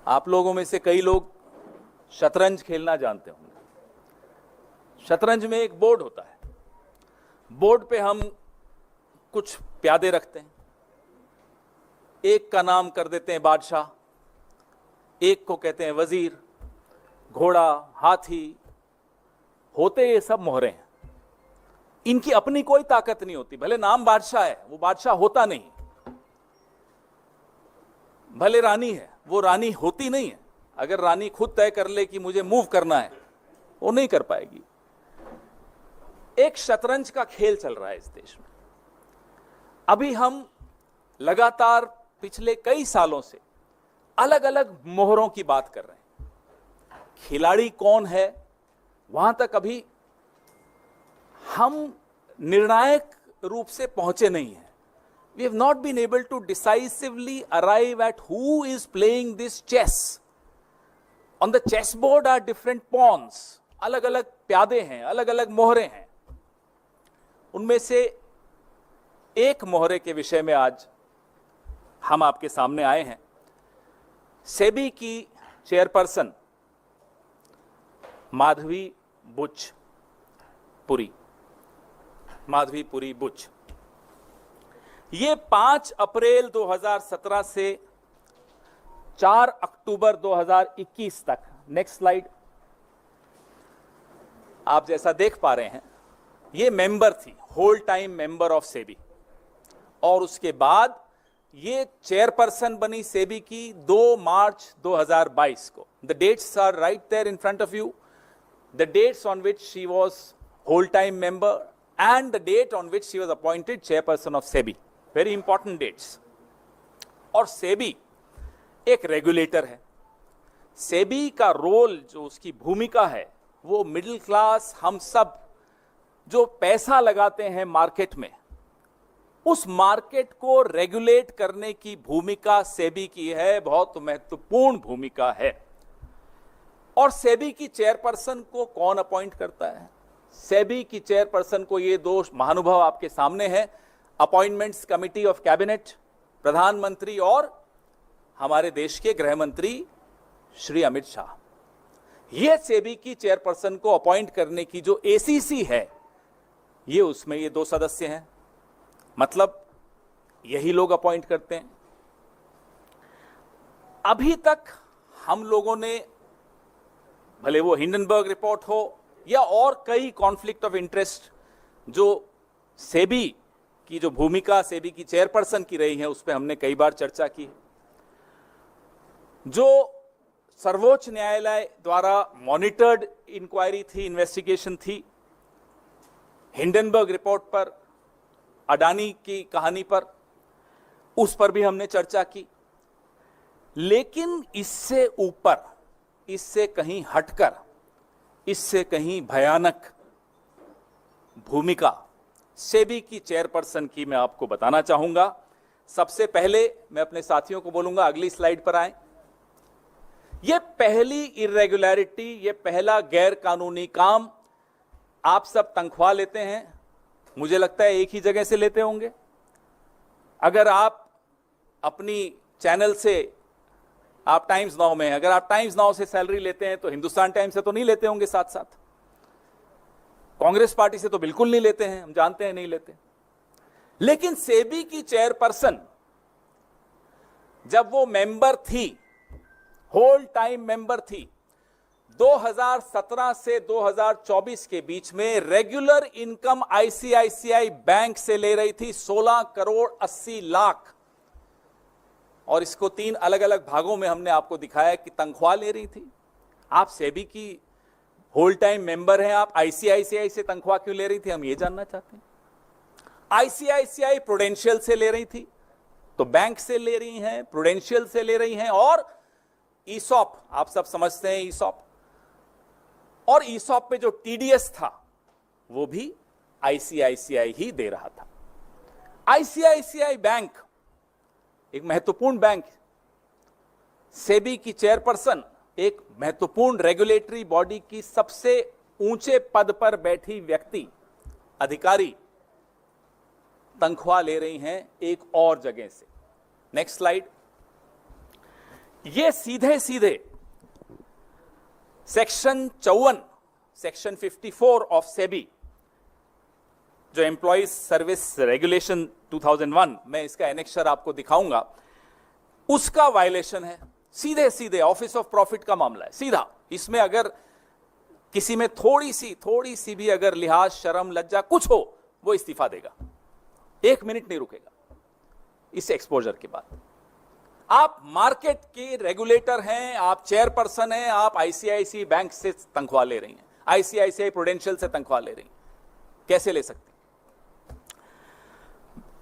आप लोगों में से कई लोग शतरंज खेलना जानते होंगे। शतरंज में एक बोर्ड होता है, बोर्ड पे हम कुछ प्यादे रखते हैं, एक का नाम कर देते हैं बादशाह, एक को कहते हैं वजीर, घोड़ा, हाथी, होते ये सब मोहरे हैं। इनकी अपनी कोई ताकत नहीं होती, भले नाम बादशाह है वो बादशाह होता नहीं, भले रानी है वो रानी होती नहीं है। अगर रानी खुद तय कर ले कि मुझे मूव करना है, वो नहीं कर पाएगी। एक शतरंज का खेल चल रहा है इस देश में। अभी हम लगातार पिछले कई सालों से अलग अलग मोहरों की बात कर रहे हैं। खिलाड़ी कौन है वहां तक अभी हम निर्णायक रूप से पहुंचे नहीं हैं। We have not been able to decisively arrive at who is playing this chess. On the chessboard are different pawns. अलग अलग प्यादे हैं, अलग अलग मोहरे हैं। उनमें से एक मोहरे के विषय में आज हम आपके सामने आए हैं। सेबी की चेयरपर्सन माधवी बुच, ये 5 अप्रैल 2017 से 4 अक्टूबर 2021 तक, नेक्स्ट स्लाइड, आप जैसा देख पा रहे हैं, ये मेंबर थी, whole time member of SEBI. और उसके बाद ये चेयरपर्सन बनी सेबी की 2 मार्च 2022 को। The dates are right there in front of you, the dates on which she was whole time member and the date on which she was appointed chairperson of SEBI. Very important dates. और सेबी एक regulator है। सेबी का role, जो उसकी भूमिका है, वो middle class, हम सब जो पैसा लगाते हैं मार्केट में, उस मार्केट को रेगुलेट करने की भूमिका सेबी की है, बहुत महत्वपूर्ण भूमिका है। और सेबी की चेयरपर्सन को कौन अपॉइंट करता है? सेबी की चेयरपर्सन को ये 2 महानुभाव आपके सामने हैं, अपॉइंटमेंट्स कमिटी ऑफ कैबिनेट, प्रधानमंत्री और हमारे देश के गृह मंत्री श्री अमित शाह। ये सेबी की चेयरपर्सन को अपॉइंट करने की जो एसीसी है, ये उसमें ये 2 सदस्य हैं, मतलब यही लोग अपॉइंट करते हैं। अभी तक हम लोगों ने, भले वो हिंडनबर्ग रिपोर्ट हो या और कई कॉन्फ्लिक्ट ऑफ इंटरेस्ट जो सेबी की जो भूमिका सेबी की चेयरपर्सन की रही है, उस पर हमने कई बार चर्चा की। जो सर्वोच्च न्यायालय द्वारा मॉनिटर्ड इंक्वायरी थी, इन्वेस्टिगेशन थी, हिंडनबर्ग रिपोर्ट पर, अडानी की कहानी पर, उस पर भी हमने चर्चा की। लेकिन इससे ऊपर, इससे कहीं हटकर, इससे कहीं भयानक भूमिका सेबी की चेयरपर्सन की मैं आपको बताना चाहूंगा। सबसे पहले मैं अपने साथियों को बोलूंगा, अगली स्लाइड पर आए। यह पहली इरेगुलरिटी, यह पहला गैर कानूनी काम, आप सब तनख्वाह लेते हैं, मुझे लगता है एक ही जगह से लेते होंगे। अगर आप अपनी चैनल से, आप टाइम्स नाउ में, अगर आप टाइम्स नाउ से सैलरी लेते हैं तो हिंदुस्तान टाइम्स से तो नहीं लेते होंगे, साथ साथ कांग्रेस पार्टी से तो बिल्कुल नहीं लेते हैं, हम जानते हैं नहीं लेते। लेकिन सेबी की चेयरपर्सन जब वो मेंबर थी, होल टाइम मेंबर थी, 2017 से 2024 के बीच में रेगुलर इनकम आईसीआईसीआई बैंक से ले रही थी 16 करोड़ 80 लाख। और इसको 3 अलग अलग भागों में हमने आपको दिखाया कि तनख्वाह ले रही थी। आप सेबी की होल टाइम मेंबर हैं, आप आईसीआईसीआई से तनख्वाह क्यों ले रही थी, हम ये जानना चाहते हैं। आईसीआईसीआई प्रूडेंशियल से ले रही थी, तो बैंक से ले रही हैं, प्रूडेंशियल से ले रही हैं, और ईसॉप, आप सब समझते हैं ईसॉप, और ईसॉप पे जो टीडीएस था वो भी आईसीआईसीआई ही दे रहा था। आईसीआईसीआई बैंक एक महत्वपूर्ण बैंक, सेबी की चेयरपर्सन एक महत्वपूर्ण रेगुलेटरी बॉडी की सबसे ऊंचे पद पर बैठी व्यक्ति, अधिकारी, तनख्वाह ले रही हैं एक और जगह से। Next slide. ये सीधे सीधे सेक्शन 54, सेक्शन 54 ऑफ सेबी, जो एम्प्लॉइज सर्विस रेगुलेशन 2001, मैं इसका एनेक्शर आपको दिखाऊंगा, उसका वायलेशन है। सीधे सीधे ऑफिस ऑफ प्रॉफिट का मामला है, सीधा। इसमें अगर किसी में थोड़ी सी भी अगर लिहाज, शर्म, लज्जा कुछ हो, वो इस्तीफा देगा, 1 मिनट नहीं रुकेगा इस एक्सपोजर के बाद। आप मार्केट के रेगुलेटर हैं, आप चेयरपर्सन हैं, आप आईसीआईसीआई बैंक से तनख्वाह ले रही हैं, आईसीआईसीआई प्रूडेंशियल से तनख्वाह ले रही हैं, कैसे ले सकती?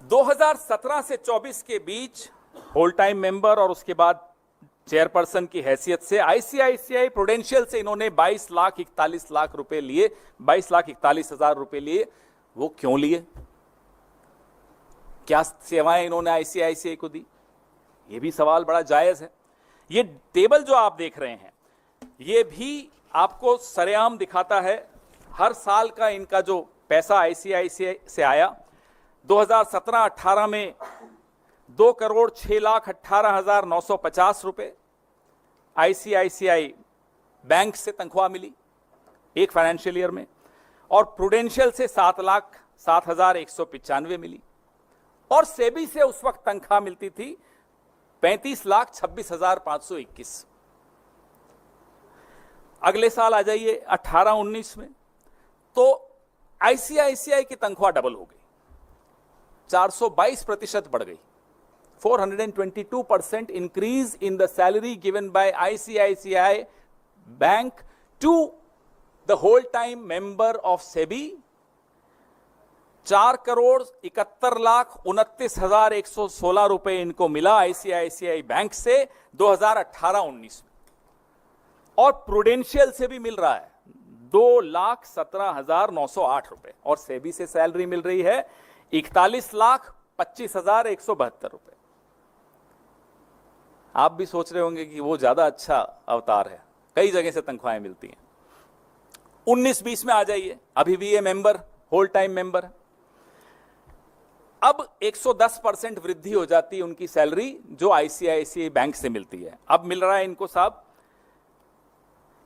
2017 से 24 के बीच होल टाइम मेंबर और उसके बाद चेयरपर्सन की हैसियत से आईसीआईसीआई प्रूडेंशियल से इन्होंने 22,41,00,000 रुपए लिए, 22,41,000 रुपए लिए। वो क्यों लिए? क्या सेवाएं इन्होंने आईसीआईसीआई को दी? ये भी सवाल बड़ा जायज है। ये टेबल जो आप देख रहे हैं, ये भी आपको सरेआम दिखाता है हर साल का इनका जो पैसा आईसीआईसीआई से आया। 2017-18 में 2,06,18,950 रुपए आईसीआईसीआई बैंक से तनख्वाह मिली एक फाइनेंशियल ईयर में, और प्रूडेंशियल से 7,07,195 मिली, और सेबी से उस वक्त तनख्वाह मिलती थी 35,26,521। अगले साल आ जाइए 18-19 में, तो आईसीआईसीआई की तनख्वाह डबल हो गई, 422% बढ़ गई। 422% increase in the salary given by ICICI Bank to the whole-time member of SEBI। 4,71,29,116 रुपए इनको मिला आईसीआईसीआई बैंक से 2018-19 में, और प्रूडेंशियल से भी मिल रहा है 2,17,908 रुपए, और सेबी से सैलरी मिल रही है 41,25,172 रुपए। आप भी सोच रहे होंगे कि वो ज्यादा अच्छा अवतार है, कई जगह से तनख्वाहें मिलती हैं। 19-20 में आ जाइए, अभी भी ये मेंबर होल टाइम मेंबर है। अब 110% वृद्धि हो जाती है उनकी सैलरी जो आईसीआईसीआई बैंक से मिलती है। अब मिल रहा है इनको साहब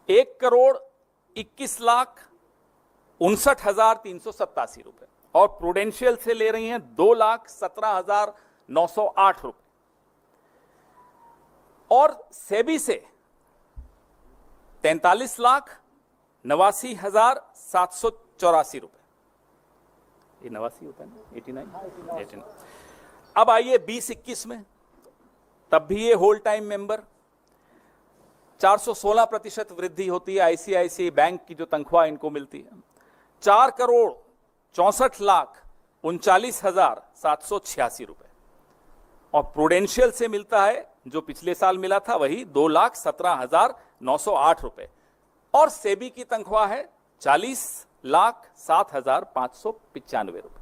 1,21,59,387 रुपए, और प्रूडेंशियल से ले रही हैं 2,17,908 रुपए, और सेबी से 43,89,784 रुपए। ये 89 होता है ना, 89। अब आइए 20-21 में, तब भी ये होल टाइम मेंबर, 416% वृद्धि होती है आईसीआईसीआई बैंक की जो तनख्वाह इनको मिलती है, 4,64,39,786 रुपए, और प्रूडेंशियल से मिलता है जो पिछले साल मिला था वही 2,17,908 रुपए, और सेबी की तनख्वाह है 40,07,595 रुपए।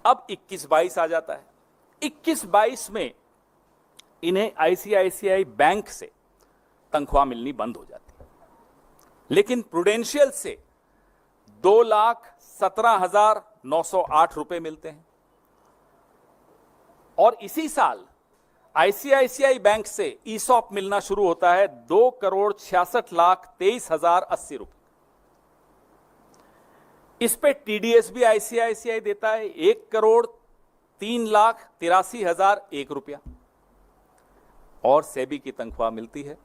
अब 21-22 आ जाता है। 21-22 में इन्हें आईसीआईसीआई बैंक से तनख्वाह मिलनी बंद हो जाती है, लेकिन प्रूडेंशियल से 2,17,908 रुपए मिलते हैं, और इसी साल आईसीआईसीआई बैंक से ईसॉप मिलना शुरू होता है 2,66,23,080 रुपए। इस पे टीडीएस भी आईसीआईसीआई देता है 1,03,83,001 रुपया, और सेबी की तनख्वाह मिलती है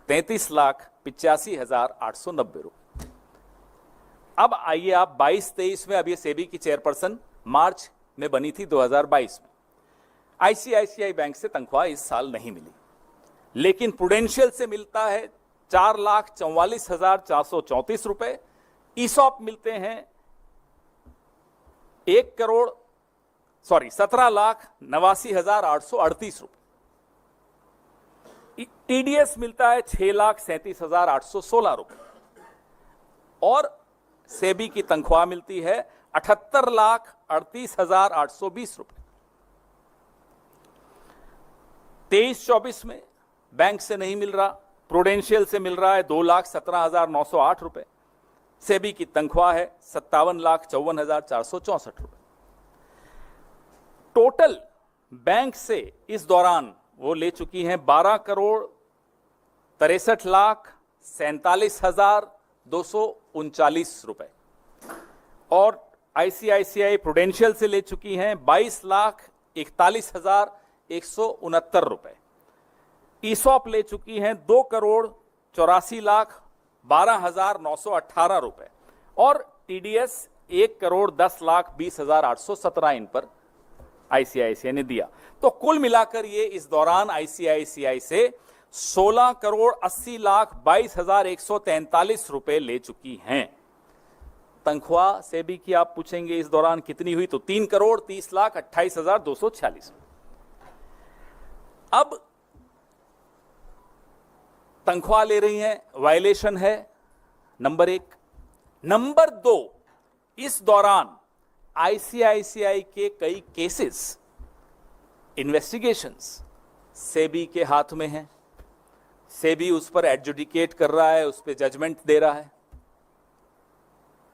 33,85,890 रुपए। अब आइए आप 22-23 में, अब ये सेबी की चेयरपर्सन मार्च में बनी थी 2022 में। आईसीआईसीआई बैंक से तनख्वाह इस साल नहीं मिली, लेकिन प्रूडेंशियल से मिलता है 4,44,434 रुपए, ईसॉप मिलते हैं 17,89,838 रुपए, टीडीएस मिलता है 6,37,816 रुपए, और सेबी की तनख्वाह मिलती है 78,38,820 रुपए। 23-24 में बैंक से नहीं मिल रहा, प्रूडेंशियल से मिल रहा है 2,17,908 रुपए, सेबी की तनख्वाह है 57,54,464 रुपए। टोटल बैंक से इस दौरान वो ले चुकी हैं 12,63,47,239 रुपए, और आईसीआईसीआई प्रूडेंशियल से ले चुकी हैं 22,41,169 रुपए। ईसॉप ले चुकी हैं 2,84,12,918 रुपए, और टीडीएस 1,10,20,817 इन पर आईसीआईसीआई ने दिया। तो कुल मिलाकर ये इस दौरान आईसीआईसीआई से 16,80,22,143 रुपए ले चुकी हैं। तनख्वाह सेबी की आप पूछेंगे इस दौरान कितनी हुई, तो 3,30,28,246। अब तनख्वाह ले रही हैं, वायलेशन है, नंबर 1। नंबर 2, इस दौरान आईसीआईसीआई के कई केसेस, इन्वेस्टिगेशंस सेबी के हाथ में हैं। सेबी उस पर एडजुडिकेट कर रहा है, उस पर जजमेंट दे रहा है।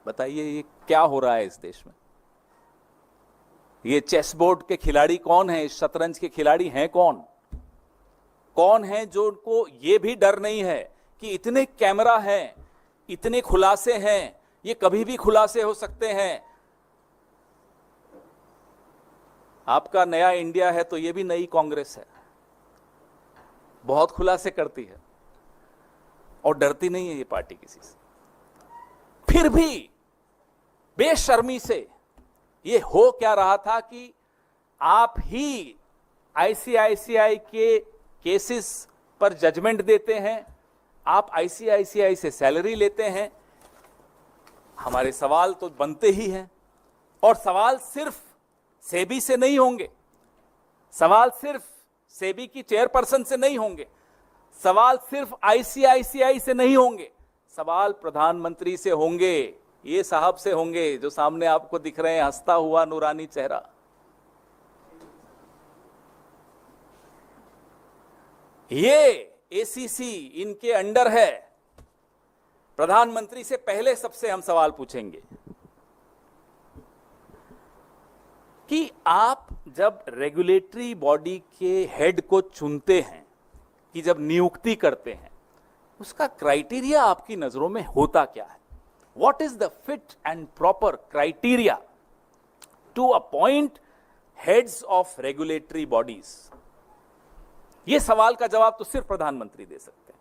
बताइए ये क्या हो रहा है इस देश में? ये चेस बोर्ड के खिलाड़ी कौन हैं? इस शतरंज के खिलाड़ी हैं कौन? कौन है जो उनको ये भी डर नहीं है कि इतने कैमरा हैं, इतने खुलासे हैं, ये कभी भी खुलासे हो सकते हैं। आपका नया इंडिया है तो ये भी नई कांग्रेस है, बहुत खुलासे करती है और डरती नहीं है ये पार्टी किसी से। फिर भी बेशर्मी से ये हो क्या रहा था कि आप ही आईसीआईसीआई के केसेस पर जजमेंट देते हैं, आप आईसीआईसीआई से सैलरी लेते हैं। हमारे सवाल तो बनते ही हैं, और सवाल सिर्फ सेबी से नहीं होंगे, सवाल सिर्फ सेबी की चेयरपर्सन से नहीं होंगे, सवाल सिर्फ आईसीआईसीआई से नहीं होंगे, सवाल प्रधानमंत्री से होंगे, ये साहब से होंगे जो सामने आपको दिख रहे हैं, हंसता हुआ नूरानी चेहरा। ये एसीसी इनके अंडर है। प्रधानमंत्री से पहले सबसे हम सवाल पूछेंगे कि आप जब रेगुलेटरी बॉडी के हेड को चुनते हैं, कि जब नियुक्ति करते हैं, उसका क्राइटेरिया आपकी नजरों में होता क्या है? What is the fit and proper criteria to appoint heads of regulatory bodies? यह सवाल का जवाब तो सिर्फ प्रधानमंत्री दे सकते हैं।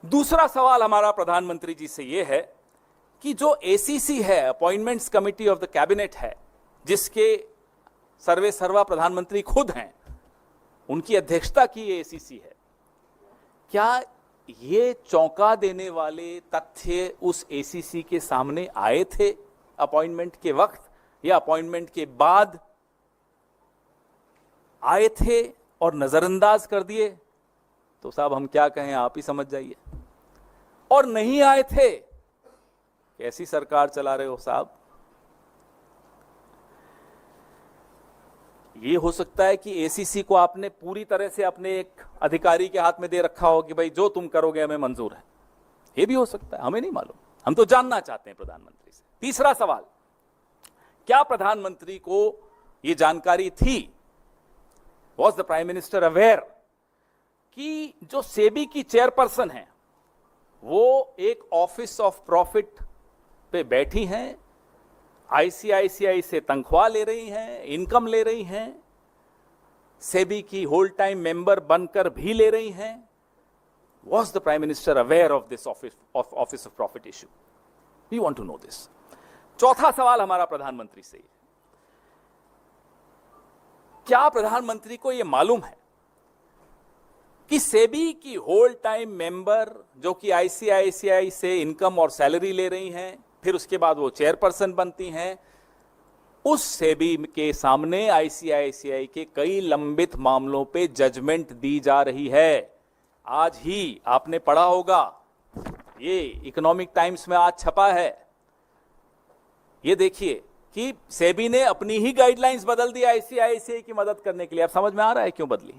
दूसरा सवाल हमारा प्रधानमंत्री जी से यह है कि जो एसीसी है, appointments committee of the cabinet है, जिसके सर्वे सर्वा प्रधानमंत्री खुद हैं, उनकी अध्यक्षता की ये एसीसी है, क्या ये चौंका देने वाले तथ्य उस एसीसी के सामने आए थे अपॉइंटमेंट के वक्त या अपॉइंटमेंट के बाद आए थे और नजरअंदाज कर दिए? तो साहब हम क्या कहें, आप ही समझ जाइए। और नहीं आए थे, कैसी सरकार चला रहे हो साहब? ये हो सकता है कि एसीसी को आपने पूरी तरह से अपने एक अधिकारी के हाथ में दे रखा हो कि भाई जो तुम करोगे हमें मंजूर है। ये भी हो सकता है, हमें नहीं मालूम, हम तो जानना चाहते हैं प्रधानमंत्री से। तीसरा सवाल, क्या प्रधानमंत्री को यह जानकारी थी, was the prime minister aware कि जो सेबी की चेयरपर्सन है वो एक ऑफिस ऑफ प्रॉफिट पे बैठी हैं, आईसीआईसीआई से तनख्वाह ले रही हैं, इनकम ले रही हैं, सेबी की होल टाइम मेंबर बनकर भी ले रही हैं? Was the prime minister aware of this office of profit issue? We want to know this. चौथा सवाल हमारा प्रधानमंत्री से, क्या प्रधानमंत्री को यह मालूम है कि सेबी की होल टाइम मेंबर जो कि आईसीआईसीआई से इनकम और सैलरी ले रही हैं, फिर उसके बाद वो चेयरपर्सन बनती हैं, उस सेबी के सामने आईसीआईसीआई के कई लंबित मामलों पे जजमेंट दी जा रही है? आज ही आपने पढ़ा होगा, ये इकोनॉमिक टाइम्स में आज छपा है, ये देखिए कि सेबी ने अपनी ही गाइडलाइंस बदल दी आईसीआईसीआई की मदद करने के लिए। अब समझ में आ रहा है क्यों बदली?